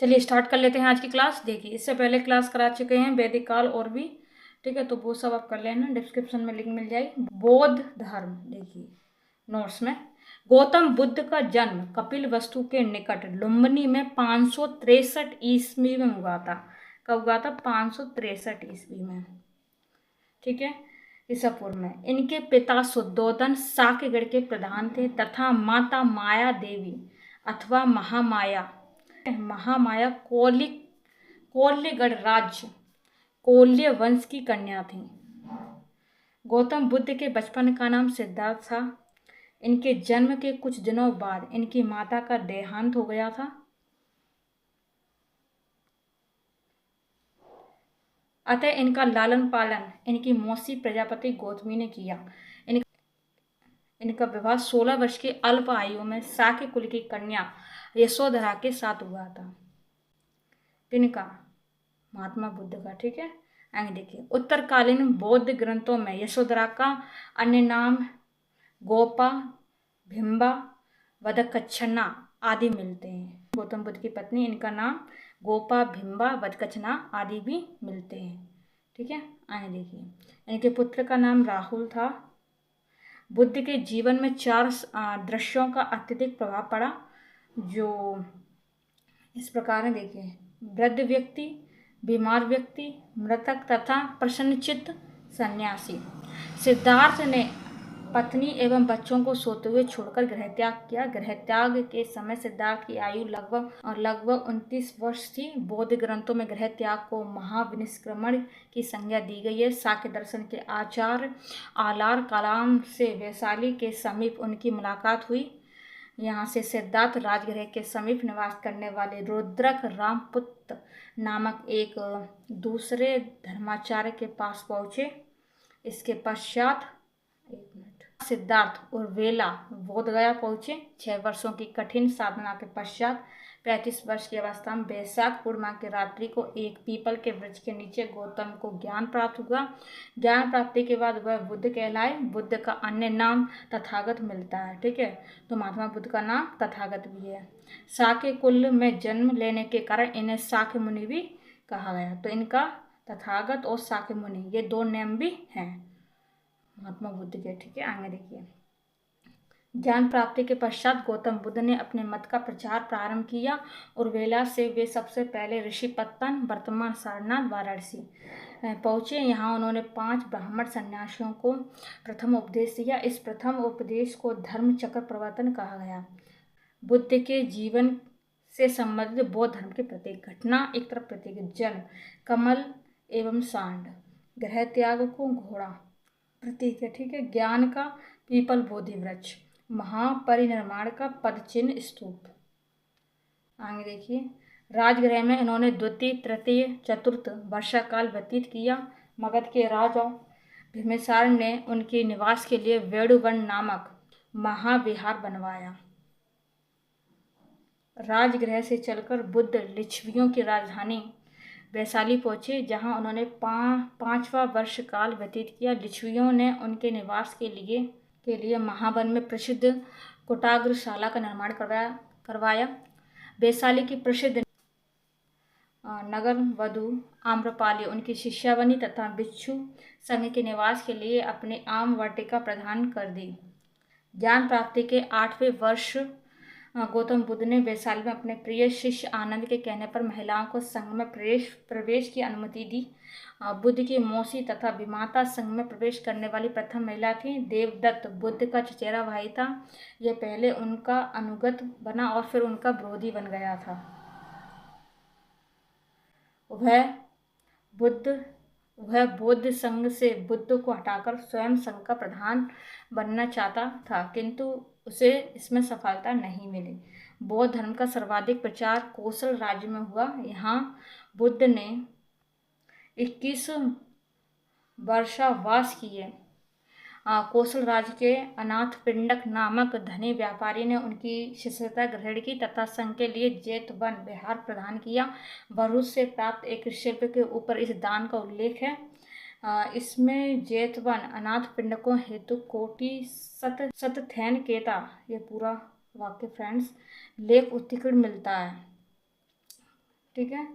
चलिए स्टार्ट कर लेते हैं आज की क्लास। देखिए इससे पहले क्लास करा चुके हैं वैदिक काल और भी, ठीक है, तो वो सब आप कर लेना, डिस्क्रिप्शन में लिंक मिल जाएगी। बौद्ध धर्म देखिए नोट्स में, गौतम बुद्ध का जन्म कपिल वस्तु के निकट लुम्बिनी में 563 ईस्वी में हुआ था। कब हुआ था? 563 ईस्वी में, ठीक है, ईसा पूर्व में। इनके पिता शुद्धोदन साक्यगढ़ के प्रधान थे तथा माता माया देवी अथवा महामाया महामाया कोल्यगढ़ राज्य कोल्य वंश की कन्या थी। गौतम बुद्ध के बचपन का नाम सिद्धार्थ था। इनके जन्म के कुछ दिनों बाद इनकी माता का देहांत हो गया था, अतः इनका लालन पालन इनकी मौसी प्रजापति गौतमी ने किया। इनका विवाह 16 वर्ष की अल्प आयु में शाक्य कुल की कन्या यशोधरा के साथ हुआ था। इनका महात्मा बुद्ध का, ठीक है। आगे देखिए, उत्तरकालीन बौद्ध ग्रंथों में यशोधरा का अन्य नाम गोपा, भिम्बा, वदकच्छना आदि मिलते हैं। गौतम बुद्ध की पत्नी, इनका नाम गोपा, भिम्बा, वदकच्छना आदि भी मिलते हैं, ठीक है। आगे देखिए, इनके पुत्र का नाम राहुल था। बुद्ध के जीवन में 4 दृश्यों का अत्यधिक प्रभाव पड़ा, जो इस प्रकार है। देखिए, वृद्ध व्यक्ति, बीमार व्यक्ति, मृतक तथा प्रसन्नचित्त सन्यासी। सिद्धार्थ ने पत्नी एवं बच्चों को सोते हुए छोड़कर गृह त्याग किया। गृह त्याग के समय सिद्धार्थ की आयु लगभग 29 वर्ष थी। बौद्ध ग्रंथों में गृह त्याग को महाविनिष्क्रमण की संज्ञा दी गई है। शाक्य दर्शन के आचार्य आलार कलाम से वैशाली के समीप उनकी मुलाकात हुई। यहाँ से सिद्धार्थ राजगृह के समीप निवास करने वाले रुद्रक रामपुत्र नामक एक दूसरे धर्माचार्य के पास पहुँचे। इसके पश्चात सिद्धार्थ उर्वेला बोधगया पहुँचे। 6 वर्षों की कठिन साधना के पश्चात 35 वर्ष की अवस्था में वैशाख पूर्णिमा की रात्रि को एक पीपल के वृक्ष के नीचे गौतम को ज्ञान प्राप्त हुआ। ज्ञान प्राप्ति के बाद वह बुद्ध कहलाए। बुद्ध का अन्य नाम तथागत मिलता है, ठीक है, तो महात्मा बुद्ध का नाम तथागत भी है। शाक्य कुल में जन्म लेने के कारण इन्हें शाक्य मुनि भी कहा गया। तो इनका तथागत और शाक्य मुनि ये 2 नाम भी हैं महात्मा बुद्ध के, ठीक है। आगे देखिए, ज्ञान प्राप्ति के पश्चात गौतम बुद्ध ने अपने मत का प्रचार प्रारंभ किया। उर्वेला से वे सबसे पहले ऋषिपत्तन, वर्तमान सारनाथ, वाराणसी पहुँचे। यहाँ उन्होंने 5 ब्राह्मण सन्यासियों को प्रथम उपदेश दिया। इस प्रथम उपदेश को धर्म चक्र प्रवर्तन कहा गया। बुद्ध के जीवन से संबंधित बौद्ध धर्म की प्रत्येक घटना, एक तरफ प्रत्येक जन्म, कमल एवं सांड, गृह त्याग को घोड़ा प्रतीक है, ठीक है, ज्ञान का पीपल बोधि वृक्ष, महापरिनिर्वाण का पदचिन्ह स्तूप। आगे देखिए, राजगृह में इन्होंने द्वितीय, तृतीय, चतुर्थ वर्षा काल व्यतीत किया। मगध के राजा भीमसार ने उनके निवास के लिए वेणुवन नामक महाविहार बनवाया। राजगृह से चलकर बुद्ध लिच्छवियों की राजधानी वैशाली पहुँचे, जहाँ उन्होंने 5वां वर्ष काल व्यतीत किया। लिच्छवियों ने उनके निवास के लिए महावन में प्रसिद्ध कुटाग्रशाला का निर्माण करवाया। वैशाली की प्रसिद्ध नगर वधु आम्रपाली उनकी शिष्या बनी तथा भिक्षु संघ के निवास के लिए अपनी आम वाटिका प्रदान कर दी। ज्ञान प्राप्ति के 8वें वर्ष गौतम बुद्ध ने वैशाली में अपने प्रिय शिष्य आनंद के कहने पर महिलाओं को संघ में प्रवेश की अनुमति दी। बुद्ध की मौसी तथा विमाता संघ में प्रवेश करने वाली प्रथम महिला थी। देवदत्त बुद्ध का चचेरा भाई था। यह पहले उनका अनुगत बना और फिर उनका विरोधी बन गया था। वह बौद्ध संघ से बुद्ध को हटाकर स्वयं संघ का प्रधान बनना चाहता था, किंतु उसे इसमें सफलता नहीं मिली। बौद्ध धर्म का सर्वाधिक प्रचार कोसल राज्य में हुआ। यहाँ बुद्ध ने 21 वर्षावास किए। कोसल राज्य के अनाथपिंडक नामक धनी व्यापारी ने उनकी शिष्यता ग्रहण की तथा संघ के लिए जेतवन विहार प्रदान किया। भरूच से प्राप्त एक शिल्प के ऊपर इस दान का उल्लेख है। इसमें जेतवन अनाथपिंडकों हेतु कोटि सतथैन केता, ये पूरा वाक्य फ्रेंड्स, लेख उत्कीर्ण मिलता है। ठीक है।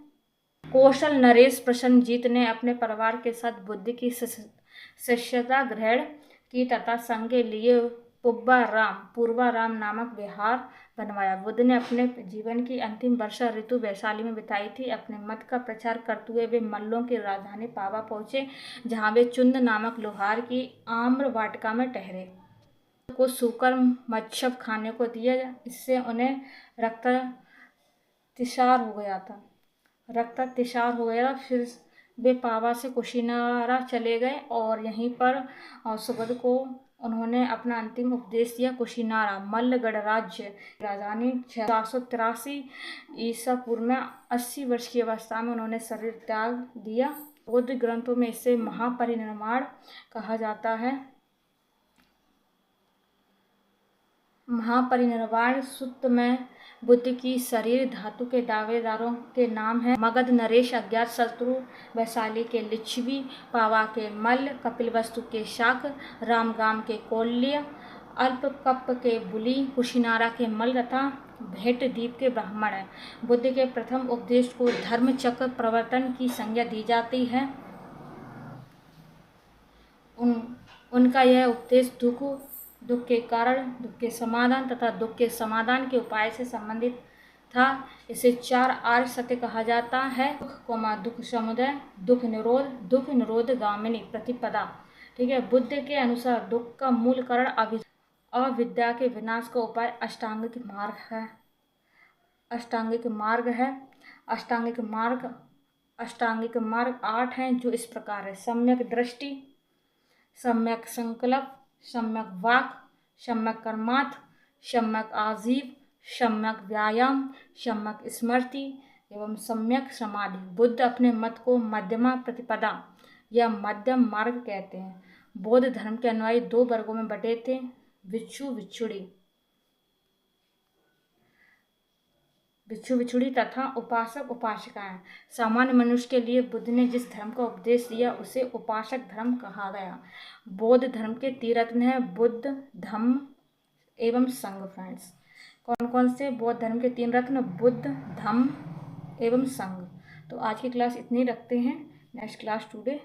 कौशल नरेश प्रसन्नजीत ने अपने परिवार के साथ बुद्ध की शिष्यता ग्रहण की तथा संघ के लिए पूर्वाराम नामक विहार बनवाया। बुद्ध ने अपने जीवन की अंतिम वर्षा ऋतु वैशाली में बिताई थी। अपने मत का प्रचार करते हुए वे मल्लों की राजधानी पावा पहुंचे, जहां वे चुंद नामक लोहार की आम्र वाटिका में ठहरे। को सूकर मच्छब खाने को दिया, इससे उन्हें रक्ततिसार हो गया। फिर वे पावा से कुशीनारा चले गए और यहीं पर सुबोध को उन्होंने अपना अंतिम उपदेश दिया। कुशीनारा मल्ल गणराज्य राजधानी 483 ईसा पूर्व में 80 वर्ष की अवस्था में उन्होंने शरीर त्याग दिया। बौद्ध ग्रंथों में इसे महापरिनिर्वाण कहा जाता है। महापरिनिर्वाण सूत्र में बुद्ध की शरीर धातु के दावेदारों के नाम हैं: मगध नरेश, अज्ञात शत्रु वैशाली के लिच्छवी, पावा के मल्ल, कपिलवस्तु के शाक, रामगाम के कौल्य, अल्पकप के बुली, कुशीनारा के मल्ल तथा भेंट द्वीप के ब्राह्मण हैं। बुद्ध के प्रथम उपदेश को धर्मचक्र प्रवर्तन की संज्ञा दी जाती है। उनका यह उपदेश दुख के कारण, दुख के समाधान तथा दुख के समाधान के उपाय से संबंधित था। इसे 4 आर्य सत्य कहा जाता है: दुख समुदय, दुख निरोध गामिनी प्रतिपदा। ठीक है। बुद्ध के अनुसार दुख का मूल कारण अविद्या के विनाश का उपाय अष्टांगिक मार्ग 8 हैं, जो इस प्रकार है: सम्यक दृष्टि, सम्यक संकल्प, सम्यक वाक, सम्यक कर्मार्थ, सम्यक आजीव, सम्यक व्यायाम, सम्यक स्मृति एवं सम्यक समाधि। बुद्ध अपने मत को मध्यमा प्रतिपदा या मध्यम मार्ग कहते हैं। बौद्ध धर्म के अनुयायी 2 वर्गों में बटे थे: भिक्षु भिक्षुणी तथा उपासक उपासिकाएं। सामान्य मनुष्य के लिए बुद्ध ने जिस धर्म का उपदेश दिया उसे उपासक धर्म कहा गया। बौद्ध धर्म के 3 रत्न हैं: बुद्ध, धम्म एवं संघ। फ्रेंड्स, कौन कौन से बौद्ध धर्म के 3 रत्न? बुद्ध, धम्म एवं संघ। तो आज की क्लास इतनी रखते हैं। Next class today